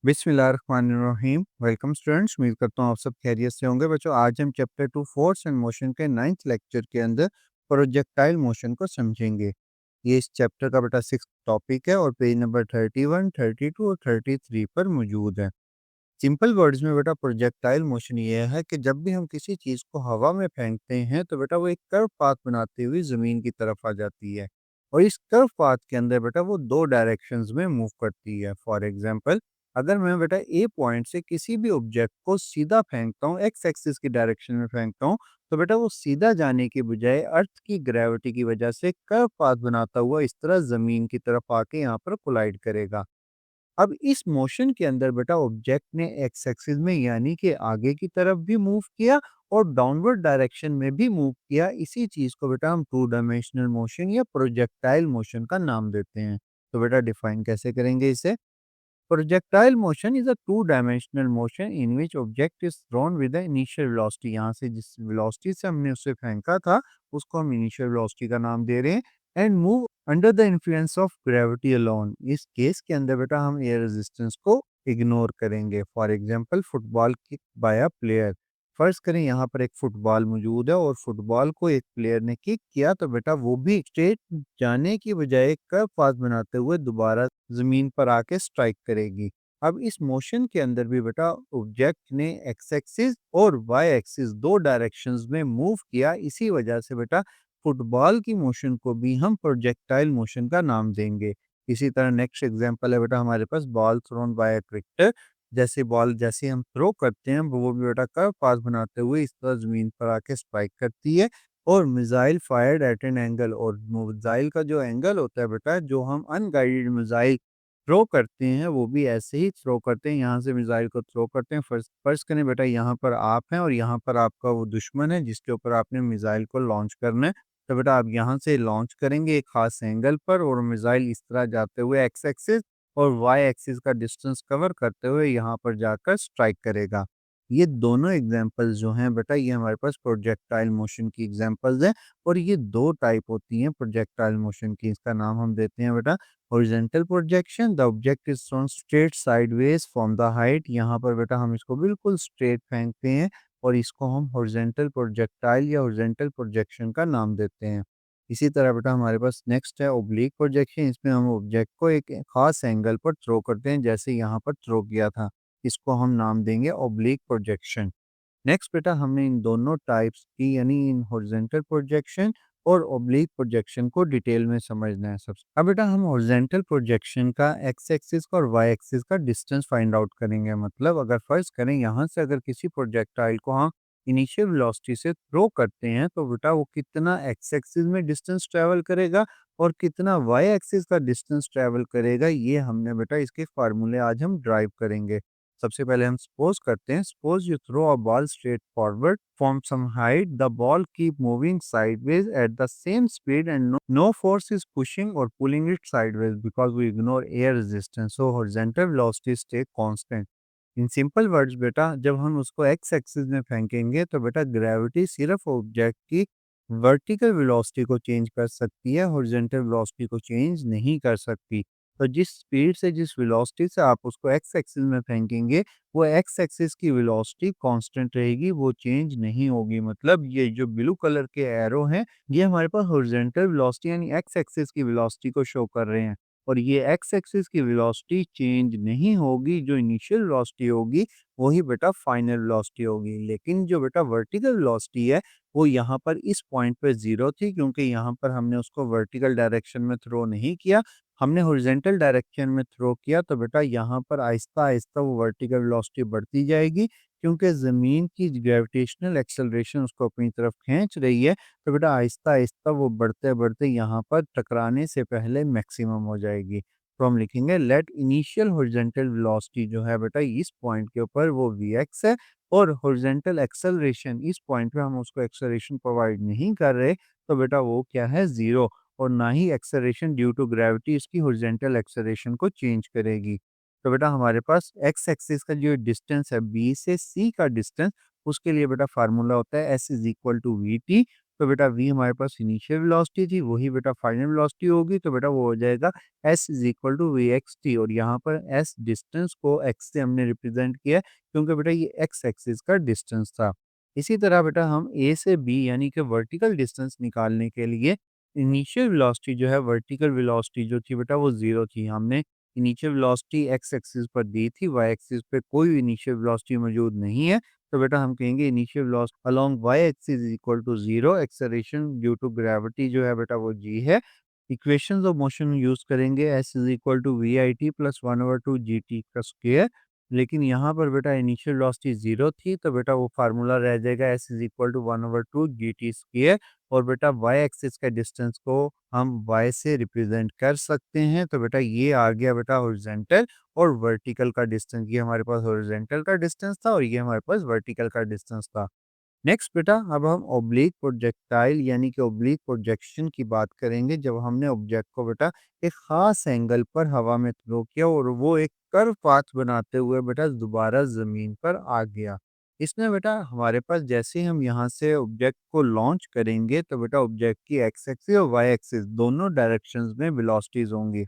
बिस्मिल्लाहिर्रहमानिर्रहीम। Welcome students, उम्मीद करता हूँ आप सब खैरियत से होंगे। बच्चों, आज हम चैप्टर 2 फोर्स एंड मोशन के 9th लेक्चर के अंदर प्रोजेक्टाइल मोशन को समझेंगे। ये इस चैप्टर का बेटा 6th टॉपिक है और पेज नंबर 31, 32 और 33 पर मौजूद है। सिंपल वर्ड्स में बेटा प्रोजेक्टाइल मोशन ये है कि जब भी हम किसी चीज़ को हवा में फेंकते हैं तो बेटा वो एक कर्व पाथ बनाते हुए ज़मीन की तरफ आ जाती है और इस कर्व पाथ के अंदर बेटा वो दो डायरेक्शंस में मूव करती है। फॉर एग्जांपल, अगर मैं बेटा ए पॉइंट से किसी भी ऑब्जेक्ट को सीधा फेंकता हूँ, एक्स एक्सिस की डायरेक्शन में फेंकता हूँ, तो बेटा वो सीधा जाने की बजाय अर्थ की ग्रेविटी की वजह से कर्व पाथ बनाता हुआ इस तरह ज़मीन की तरफ आके यहाँ पर कोलाइड करेगा। अब इस मोशन के अंदर बेटा ऑब्जेक्ट ने एक्स एक्सिस में यानी कि आगे की तरफ भी मूव किया और डाउनवर्ड डायरेक्शन में भी मूव किया। इसी चीज को बेटा हम टू डायमेंशनल मोशन या प्रोजेक्टाइल मोशन का नाम देते हैं। तो बेटा डिफाइन कैसे करेंगे इसे? Projectile motion is a two dimensional motion in which object is throne with the initial velocity. यहाँ से जिस वेलोसिटी से हमने उसे फेंका था उसको हम इनिशियल वेलोसिटी का नाम दे रहे हैं। And move under the influence of gravity alone. इस केस के अंदर बेटा हम एयर रेजिस्टेंस को इग्नोर करेंगे। For example, football kick by a player. फर्ज करें यहाँ पर एक फुटबॉल मौजूद है और फुटबॉल को एक प्लेयर ने किक किया तो बेटा वो भी स्ट्रेट जाने की बजाय कर्व पाथ बनाते हुए दोबारा जमीन पर आके स्ट्राइक करेगी। अब इस मोशन के अंदर भी बेटा ऑब्जेक्ट ने एक्स एक्सिस और वाई एक्सिस दो डायरेक्शंस में मूव किया। इसी वजह से बेटा फुटबॉल की मोशन को भी हम प्रोजेक्टाइल मोशन का नाम देंगे। इसी तरह नेक्स्ट एग्जांपल है बेटा हमारे पास ball thrown by a cricketer. जैसे बॉल जैसे हम थ्रो करते हैं वो भी बेटा कर्व पाथ बनाते हुए इस तरह जमीन पर आके स्ट्राइक करती है। और missile fired eight an angle, और मिसाइल का जो एंगल होता है बेटा, जो हम अनगाइडेड मिसाइल थ्रो करते हैं वो भी ऐसे ही थ्रो करते हैं। यहाँ से मिसाइल को थ्रो करते हैं। फर्स्ट फर्स्ट करें बेटा यहाँ पर आप हैं और यहाँ पर आपका वो दुश्मन है जिसके ऊपर आपने मिसाइल को लॉन्च करना है। तो बेटा आप यहाँ से लॉन्च करेंगे एक खास एंगल पर और मिसाइल इस तरह जाते हुए एक्स एक्सिस और वाई एक्सिस का डिस्टेंस कवर करते हुए यहाँ पर जाकर स्ट्राइक करेगा। ये दोनों एग्जांपल्स जो हैं बेटा ये हमारे पास प्रोजेक्टाइल मोशन की एग्जांपल्स हैं। और ये दो टाइप होती हैं प्रोजेक्टाइल मोशन की। इसका नाम हम देते हैं बेटा horizontal projection. The object is throne straight sideways from the height. यहाँ पर बेटा हम इसको बिल्कुल स्ट्रेट फेंकते हैं और इसको हम हॉरिजॉन्टल प्रोजेक्टाइल या हॉरिजॉन्टल प्रोजेक्शन का नाम देते हैं। इसी तरह बेटा हमारे पास नेक्स्ट है ओब्लिक प्रोजेक्शन। इसमें हम ऑब्जेक्ट को एक खास एंगल पर थ्रो करते हैं, जैसे यहाँ पर थ्रो किया था। इसको हम नाम देंगे ओब्लिक प्रोजेक्शन। नेक्स्ट बेटा हमने इन दोनों टाइप्स की यानी इन हॉरिजॉन्टल प्रोजेक्शन और ओब्लिक प्रोजेक्शन को डिटेल में समझना है सबसे। अब बेटा हम हॉरिजॉन्टल प्रोजेक्शन का एक्स एक्सिस का और वाई एक्सिस का डिस्टेंस फाइंड आउट करेंगे। मतलब अगर फर्ज करें यहाँ से अगर किसी प्रोजेक्टाइल को हम इनिशियल वेलोसिटी से थ्रो करते हैं तो बेटा वो कितना एक्स एक्सिस में डिस्टेंस ट्रेवल करेगा और कितना वाई एक्सिस का डिस्टेंस ट्रेवल करेगा, ये हमने बेटा इसके फार्मूले आज हम ड्राइव करेंगे। सबसे पहले हम सपोज करते हैं, suppose you throw a ball straight forward from some height, the ball keep moving sideways at the same speed and no force is pushing or pulling it sideways because we ignore air resistance, so horizontal velocity stay constant. In simple words बेटा जब हम उसको x axis में फेंकेंगे तो बेटा gravity सिर्फ object की वर्टिकल वेलोसिटी को चेंज कर सकती है, हॉरिजॉन्टल वेलोसिटी को चेंज नहीं कर सकती। तो जिस स्पीड से जिस वेलोसिटी से आप उसको एक्स एक्सिस में फेंकेंगे वो एक्स एक्सिस की वेलोसिटी कांस्टेंट रहेगी, वो चेंज नहीं होगी। मतलब ये जो ब्लू कलर के एरो हैं ये हमारे पास हॉरिजॉन्टल वेलोसिटी यानी एक्स एक्सिस की वेलोसिटी को शो कर रहे हैं और ये एक्स एक्सिस की वेलोसिटी चेंज नहीं होगी। जो इनिशियल वेलोसिटी होगी वही बेटा फाइनल वेलोसिटी होगी। लेकिन जो बेटा वर्टिकल वेलोसिटी है वो यहाँ पर इस पॉइंट पे जीरो थी क्योंकि यहाँ पर हमने उसको वर्टिकल डायरेक्शन में थ्रो नहीं किया, हमने हॉरिजॉन्टल डायरेक्शन में थ्रो किया। तो बेटा यहाँ पर आहिस्ता आहिस्ता वो वर्टिकल वेलोसिटी बढ़ती जाएगी क्योंकि ज़मीन की ग्रेविटेशनल एक्सेलरेशन उसको अपनी तरफ खींच रही है। तो बेटा आहिस्ता आहिस्ता वो बढ़ते बढ़ते यहाँ पर टकराने से पहले मैक्सिमम हो जाएगी। तो हम लिखेंगे लेट इनिशियल हॉरिजॉन्टल वेलोसिटी जो है बेटा इस पॉइंट के ऊपर वो वी एक्स है और हॉरिजॉन्टल एक्सेलरेशन इस पॉइंट पे हम उसको एक्सेलरेशन प्रोवाइड नहीं कर रहे तो बेटा वो क्या है ज़ीरो। और ना ही एक्सेलरेशन ड्यू टू ग्रेविटी इसकी हॉरिजॉन्टल एक्सेलरेशन को चेंज करेगी। तो बेटा हमारे पास एक्स एक्सिस का जो डिस्टेंस है बी से सी का डिस्टेंस, उसके लिए बेटा फार्मूला होता है S is equal to V T. तो बेटा v हमारे पास इनिशियल वेलोसिटी थी, वही बेटा फाइनल वेलोसिटी होगी, तो बेटा वो हो जाएगा s is equal to V X T. और यहाँ पर s डिस्टेंस को x से हमने रिप्रेजेंट किया क्योंकि बेटा ये x एक्सिस का डिस्टेंस था। इसी तरह बेटा हम a से b यानी कि वर्टिकल डिस्टेंस निकालने के लिए इनिशियल वेलोसिटी जो है, वर्टिकल वेलोसिटी जो थी बेटा वो 0 थी। हमने इनिशियल वेलोसिटी x एक्सिस पर दी थी, y एक्सिस पे कोई इनिशियल वेलोसिटी मौजूद नहीं है, तो बेटा हम कहेंगे initial velocity along y axis is equal to 0, acceleration due to gravity जो है बेटा वो g है। इक्वेशंस ऑफ मोशन यूज करेंगे s is equal to V I T plus 1/2 G T का स्क्वायर। लेकिन यहाँ पर बेटा इनिशियल वेलोसिटी 0 थी, तो बेटा वो फार्मूला रह जाएगा s is equal to 1/2 G T square. और बेटा y एक्सिस का डिस्टेंस को हम y से रिप्रेजेंट कर सकते हैं, तो बेटा ये आ गया बेटा हॉरिजॉन्टल और वर्टिकल का डिस्टेंस। ये हमारे पास हॉरिजॉन्टल का डिस्टेंस था और ये हमारे पास वर्टिकल का डिस्टेंस था। नेक्स्ट बेटा अब हम ऑब्लिक प्रोजेक्टाइल यानी कि ऑब्लिक प्रोजेक्शन की बात करेंगे, जब हमने ऑब्जेक्ट को बेटा एक खास एंगल पर हवा में थ्रो किया और वो एक कर्व पाथ बनाते हुए बेटा दोबारा जमीन पर आ गया। इसमें बेटा हमारे पास जैसे ही हम यहाँ से ऑब्जेक्ट को लॉन्च करेंगे, तो बेटा ऑब्जेक्ट की एक्स एक्सिस और वाई एक्सिस दोनों डायरेक्शंस में वेलोसिटीज होंगी।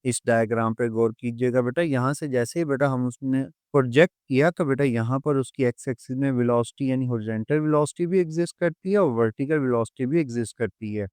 इस डायग्राम पे गौर कीजिएगा बेटा, यहाँ से जैसे ही बेटा हम उसने प्रोजेक्ट किया, तो बेटा यहाँ पर उसकी एक्स एक्सिस में वेलोसिटी यानी हॉरिजॉन्टल वेलोसिटी भी एग्जिस्ट करती है और वर्टिकल वेलोसिटी भी एग्जिस्ट करती है।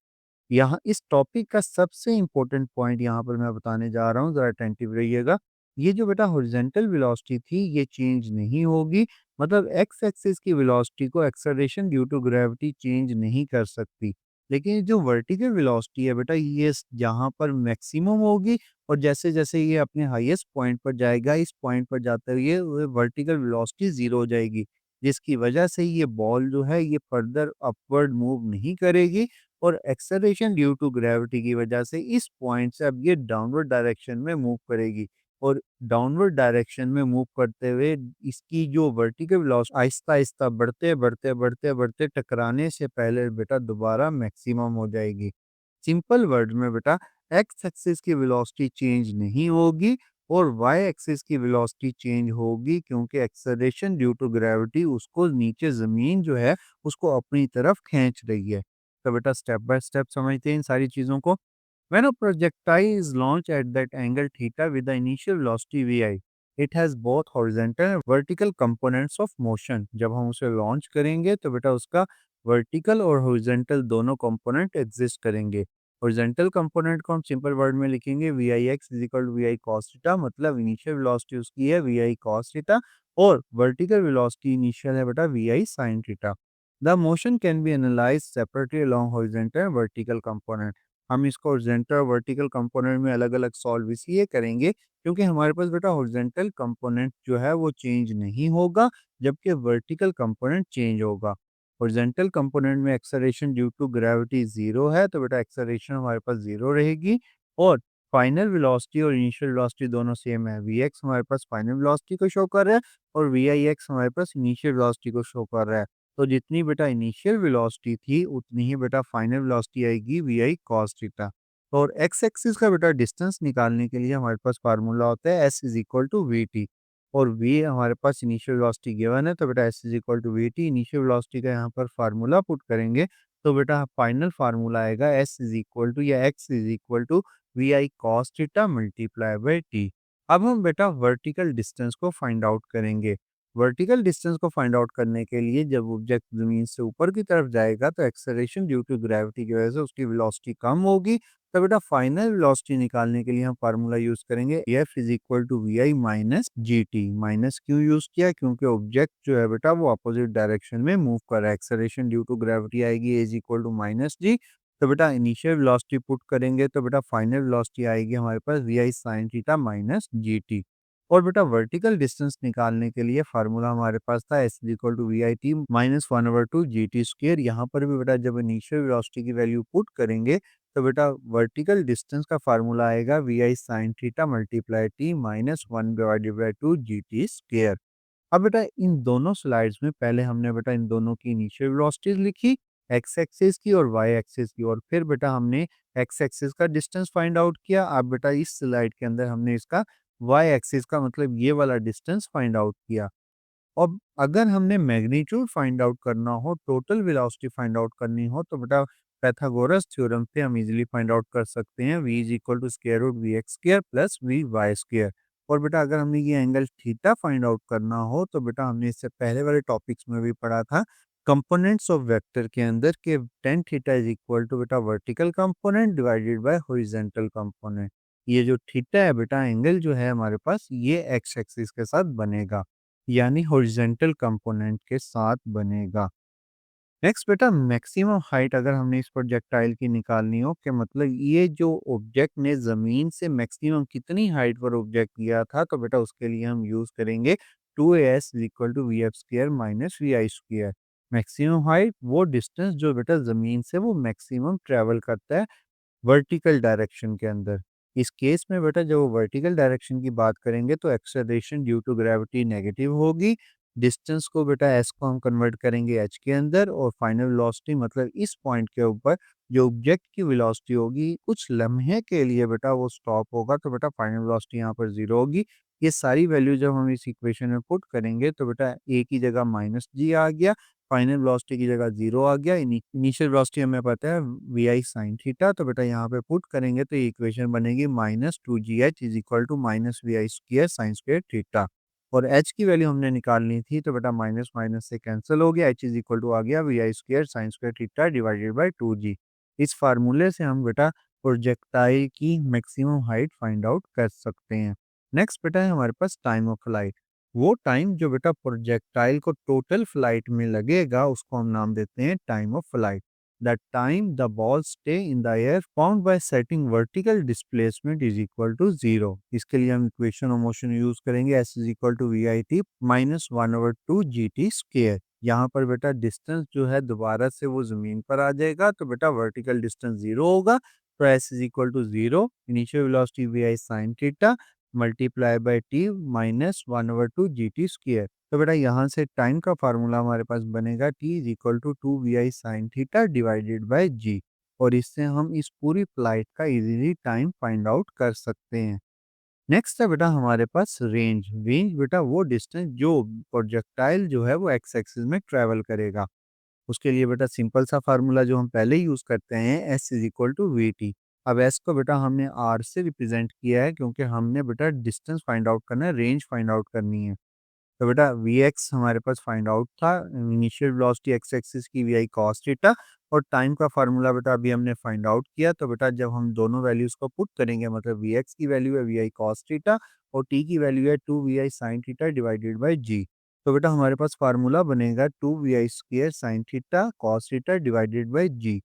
यहाँ इस टॉपिक का सबसे इम्पोर्टेंट पॉइंट यहाँ पर मैं बताने जा रहा हूँ, ज़रा अटेंटिव रहिएगा। ये जो बेटा हॉरिजॉन्टल वेलोसिटी थी ये चेंज नहीं होगी, मतलब एक्स एक्सिस की वेलोसिटी को acceleration due to gravity change नहीं कर सकती। लेकिन ये जो वर्टिकल वेलोसिटी है बेटा ये यहाँ पर मैक्सिमम होगी, और जैसे-जैसे ये अपने हाईएस्ट पॉइंट पर जाएगा, इस पॉइंट पर जाते हुए ये वर्टिकल वेलोसिटी 0 हो जाएगी, जिसकी वजह से ये बॉल जो है ये फर्दर अपवर्ड मूव नहीं करेगी और एक्सेलरेशन ड्यू टू ग्रेविटी की वजह से इस पॉइंट से अब ये डाउनवर्ड डायरेक्शन में मूव करेगी। और डाउनवर्ड डायरेक्शन में मूव करते हुए इसकी जो वर्टिकल वेलोसिटी आहिस्ता-आहिस्ता बढ़ते टकराने से पहले बेटा दोबारा मैक्सिमम हो जाएगी। सिंपल वर्ड में बेटा एक्स एक्सिस की वेलोसिटी चेंज नहीं होगी और वाई एक्सिस की वेलोसिटी चेंज होगी, क्योंकि एक्सेलरेशन ड्यू टू ग्रेविटी उसको नीचे ज़मीन जो है उसको अपनी तरफ खींच रही है। तो बेटा स्टेप बाय स्टेप समझते हैं इन सारी चीज़ों को। When a projectile is launched at that angle theta with the initial velocity vi, it has both horizontal and vertical components of motion. जब हम उसे लॉन्च करेंगे तो बेटा उसका वर्टिकल और हॉरिजॉन्टल दोनों कंपोनेंट एग्जिस्ट करेंगे। हॉरिजॉन्टल कंपोनेंट को हम सिंपल वर्ड में लिखेंगे V I X is equal to V I cos theta, मतलब इनिशियल वेलोसिटी उसकी है वी आई कॉस थीटा और वर्टिकल वेलोसिटी इनिशियल है बेटा V I sine theta. The motion can be analyze separately along horizontal and vertical component. हम इसको horizontal और vertical component में अलग-अलग सॉल्व इसलिए करेंगे क्योंकि हमारे पास बेटा हॉरिजॉन्टल कंपोनेंट जो है वो चेंज नहीं होगा, जबकि वर्टिकल कंपोनेंट चेंज होगा। हॉरिजॉन्टल कंपोनेंट में एक्सेलरेशन ड्यू टू ग्रेविटी 0 है, तो बेटा एक्सेलरेशन हमारे पास 0 रहेगी और फाइनल वेलोसिटी और इनिशियल वेलोसिटी दोनों सेम है। Vx हमारे पास फाइनल वेलोसिटी को शो कर रहा है और Vix हमारे पास इनिशियल वेलोसिटी को शो कर रहा है। तो जितनी बेटा इनिशियल वेलोसिटी थी उतनी ही बेटा फाइनल वेलोसिटी आएगी वी आई कॉस थीटा। और एक्स एक्सिस का बेटा डिस्टेंस निकालने के लिए हमारे पास फार्मूला होता है S is equal to V T. और वी हमारे पास इनिशियल वेलोसिटी गिवन है, तो बेटा S is equal to V T. Initial velocity का यहाँ पर फार्मूला पुट करेंगे तो बेटा फाइनल फार्मूला आएगा एस इज इक्वल टू या X is equal to V I cos theta multiply by T. अब हम बेटा वर्टिकल डिस्टेंस को फाइंड आउट करेंगे। वर्टिकल डिस्टेंस को फाइंड आउट करने के लिए जब ऑब्जेक्ट ज़मीन से ऊपर की तरफ जाएगा तो एक्सेलरेशन ड्यू टू ग्रेविटी की वजह से उसकी वेलोसिटी कम होगी, तो बेटा फाइनल वेलोसिटी निकालने के लिए हम फार्मूला यूज़ करेंगे F is equal to V I minus G T. Minus क्यों यूज़ किया? क्योंकि ऑब्जेक्ट जो है बेटा वो अपोजिट डायरेक्शन में मूव कर रहा है। एक्सेलरेशन ड्यू टू ग्रेविटी आएगी ए इज इक्वल टू माइनस जी। तो बेटा इनिशियल वेलोसिटी पुट करेंगे तो बेटा फाइनल वेलोसिटी आएगी हमारे पास V I sine theta minus G T. और बेटा वर्टिकल डिस्टेंस निकालने के लिए फार्मूला हमारे पास था S equal to V I T minus 1/2 G T square. यहाँ पर भी बेटा जब इनिशियल वेलोसिटी की वैल्यू पुट करेंगे तो बेटा वर्टिकल डिस्टेंस का फार्मूला आएगा V I sine theta multiply T minus 1/2 G T square. अब बेटा इन दोनों स्लाइड्स में पहले हमने बेटा इन दोनों की इनिशियल वेलोसिटीज लिखी, एक्स एक्सिस की और वाई एक्सिस की, और फिर बेटा हमने एक्स एक्सिस का डिस्टेंस फाइंड आउट किया। अब बेटा इस स्लाइड के अंदर हमने इसका वाई एक्सिस का मतलब ये वाला डिस्टेंस फाइंड आउट किया। और अगर हमने मैग्नीट्यूड फाइंड आउट करना हो, टोटल वेलोसिटी फाइंड आउट करनी हो, तो बेटा पाइथागोरस थ्योरम से हम इजीली फाइंड आउट कर सकते हैं v is equal to square root V X square plus V Y square. और बेटा अगर हमने ये एंगल थीटा फाइंड आउट करना हो, तो बेटा हमने इससे पहले वाले टॉपिक्स में भी पढ़ा था कंपोनेंट्स ऑफ वेक्टर के अंदर के tan theta is equal to बेटा vertical component divided by horizontal component. ये जो थीटा है बेटा, एंगल जो है हमारे पास, ये एक्स एक्सिस के साथ बनेगा, यानी हॉरिजॉन्टल कंपोनेंट के साथ बनेगा। नेक्स्ट बेटा, मैक्सिमम हाइट अगर हमने इस प्रोजेक्टाइल की निकालनी हो, कि मतलब ये जो ऑब्जेक्ट ने ज़मीन से मैक्सिमम कितनी हाइट पर ऑब्जेक्ट किया था, तो बेटा उसके लिए हम यूज़ करेंगे 2as equal to V F square minus V I square. Maximum height वो डिस्टेंस जो बेटा ज़मीन से वो मैक्सिमम ट्रेवल करता है वर्टिकल डायरेक्शन के अंदर। इस केस में बेटा जब वर्टिकल डायरेक्शन की बात करेंगे, तो acceleration due to gravity negative होगी। डिस्टेंस को बेटा एस को हम कन्वर्ट करेंगे एच के अंदर, और फाइनल वेलोसिटी मतलब इस पॉइंट के ऊपर जो ऑब्जेक्ट की वेलोसिटी होगी, कुछ लम्हे के लिए बेटा वो स्टॉप होगा, तो बेटा फाइनल वेलोसिटी यहाँ पर जीरो होगी। ये सारी वैल्यू जब हम इस इक्वेशन में पुट करेंगे, तो बेटा ए की जगह माइनस जी आ गया, फाइनल वेलोसिटी की जगह 0 आ गया। इनिशियल वेलोसिटी हमें पता है वी आई साइन थीटा, तो बेटा यहाँ पे पुट करेंगे तो ये इक्वेशन बनेगी minus two G H is equal to minus V I square sine square theta. और एच की वैल्यू हमने निकालनी थी, तो बेटा माइनस माइनस से कैंसिल हो गया, एच इज इक्वल टू आ गया V I square sine square theta divided by two G. इस फार्मूले से हम बेटा प्रोजेक्टाइल की मैक्सिमम हाइट फाइंड आउट कर सकते हैं। नेक्स्ट बेटा है हमारे पास टाइम ऑफ फ्लाइट। वो टाइम जो बेटा प्रोजेक्टाइल को टोटल फ्लाइट में लगेगा, उसको हम नाम देते हैं time of flight. The time the ball stay in the air found by setting vertical displacement is equal to zero. इसके लिए हम इक्वेशन ऑफ मोशन यूज करेंगे S is equal to V I T minus one over two G T square. यहाँ पर बेटा distance जो है दोबारा से वो जमीन पर आ जाएगा, तो बेटा वर्टिकल डिस्टेंस जीरो होगा, तो S is equal to zero, initial velocity V I sine theta multiply by T minus one over two G T square. तो बेटा यहाँ से टाइम का फार्मूला हमारे पास बनेगा T is equal to two V I sine theta divided by G. और इससे हम इस पूरी फ्लाइट का इजीली टाइम फाइंड आउट कर सकते हैं। नेक्स्ट है बेटा हमारे पास रेंज। रेंज बेटा वो डिस्टेंस जो प्रोजेक्टाइल जो है वो एक्स एक्सिस में ट्रेवल करेगा। उसके लिए बेटा सिंपल सा फार्मूला जो हम पहले ही यूज़ करते हैं, S is equal to V T. अब एस को बेटा हमने आर से रिप्रेजेंट किया है, क्योंकि हमने बेटा डिस्टेंस फाइंड आउट करना है, रेंज फाइंड आउट करनी है। तो बेटा वी एक्स हमारे पास फाइंड आउट था, इनिशियल वेलोसिटी एक्स एक्सिस की वी आई कॉस थीटा, और टाइम का फार्मूला बेटा अभी हमने फाइंड आउट किया। तो बेटा जब हम दोनों वैल्यूज़ को पुट करेंगे, मतलब वी एक्स की वैल्यू है वी आई कॉस थीटा, और टी की वैल्यू है two V I sine theta divided by G. तो बेटा हमारे पास फार्मूला बनेगा two V I square sine theta cos theta divided by G.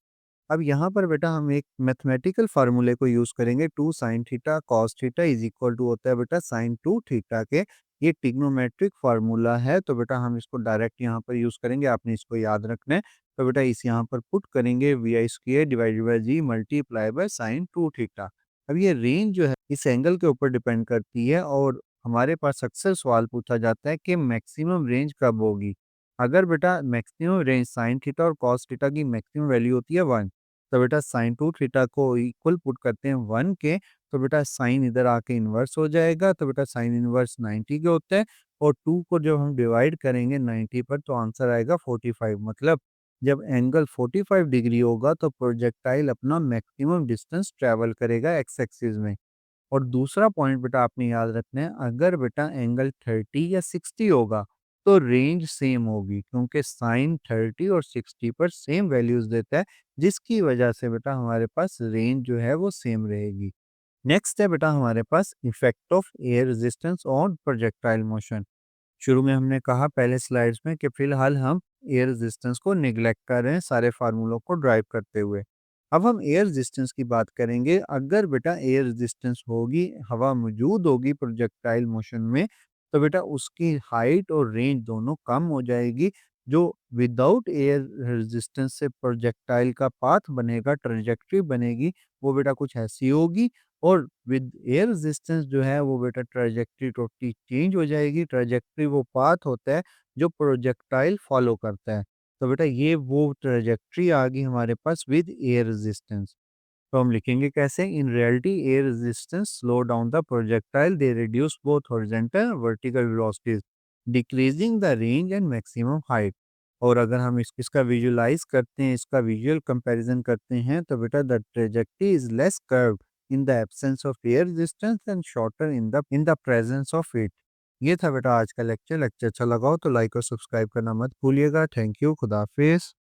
अब यहाँ पर बेटा हम एक मैथमेटिकल फार्मूले को यूज़ करेंगे, two sine theta cos theta is equal to होता है बेटा साइन टू थीटा के। ये ट्रिग्नोमेट्रिक फार्मूला है, तो बेटा हम इसको डायरेक्ट यहाँ पर यूज़ करेंगे, आपने इसको याद रखना है। तो बेटा इस यहाँ पर पुट करेंगे V I square divided by G multiply by sine two theta. अब ये रेंज जो है इस एंगल के ऊपर डिपेंड करती है, और हमारे पास अक्सर सवाल पूछा जाता है कि मैक्सिमम रेंज कब होगी। अगर बेटा मैक्सिमम रेंज साइन थीटा और कॉस थीटा की मैक्सिमम वैल्यू होती है 1, तो बेटा साइन टू थीटा को इक्वल पुट करते हैं 1 के, तो बेटा साइन इधर आके इन्वर्स हो जाएगा, तो बेटा साइन इन्वर्स 90 के होते हैं, और 2 को जब हम डिवाइड करेंगे 90 पर, तो आंसर आएगा 45। मतलब जब एंगल 45 डिग्री होगा, तो प्रोजेक्टाइल अपना मैक्सिमम डिस्टेंस ट्रेवल करेगा एक्स एक्सिस में। और दूसरा पॉइंट बेटा आपने याद रखना है, अगर बेटा एंगल 30 या 60 होगा, तो रेंज सेम होगी, क्योंकि साइन 30 और 60 पर सेम वैल्यूज देता है, जिसकी वजह से बेटा हमारे पास रेंज जो है वो सेम रहेगी। नेक्स्ट है बेटा हमारे पास effect of air resistance on projectile motion. शुरू में हमने कहा पहले स्लाइड्स में कि फिलहाल हम एयर रेजिस्टेंस को निगलेक्ट कर रहे हैं सारे फार्मूलों को ड्राइव करते हुए। अब हम एयर रेजिस्टेंस की बात करेंगे। अगर बेटा एयर रेजिस्टेंस होगी, हवा मौजूद होगी प्रोजेक्टाइल मोशन में, तो बेटा उसकी हाइट और रेंज दोनों कम हो जाएगी। जो विदाउट एयर रेजिस्टेंस से प्रोजेक्टाइल का पाथ बनेगा, ट्रेजेक्ट्री बनेगी, वो बेटा कुछ ऐसी होगी। और विद एयर रेजिस्टेंस जो है वो बेटा ट्रेजेक्ट्री टोटली चेंज हो जाएगी। ट्रेजेक्ट्री वो पाथ होता है जो प्रोजेक्टाइल फॉलो करता है। तो बेटा ये वो ट्रेजेक्ट्री आ गई हमारे पास विद एयर रेजिस्टेंस। तो हम लिखेंगे कैसे, in reality air resistance slow down the projectile, they reduce both horizontal vertical velocities. Decreasing the range and maximum height. और अगर हम इसका विजुलाइज करते हैं, इसका विजुअल कंपैरिजन करते हैं, तो बेटा the trajectory is less curved in the absence of air resistance and shorter in the presence of it. ये था बेटा आज का लेक्चर। लेक्चर अच्छा लगा हो तो लाइक और सब्सक्राइब करना मत भूलिएगा। Thank you. खुदा हाफिज।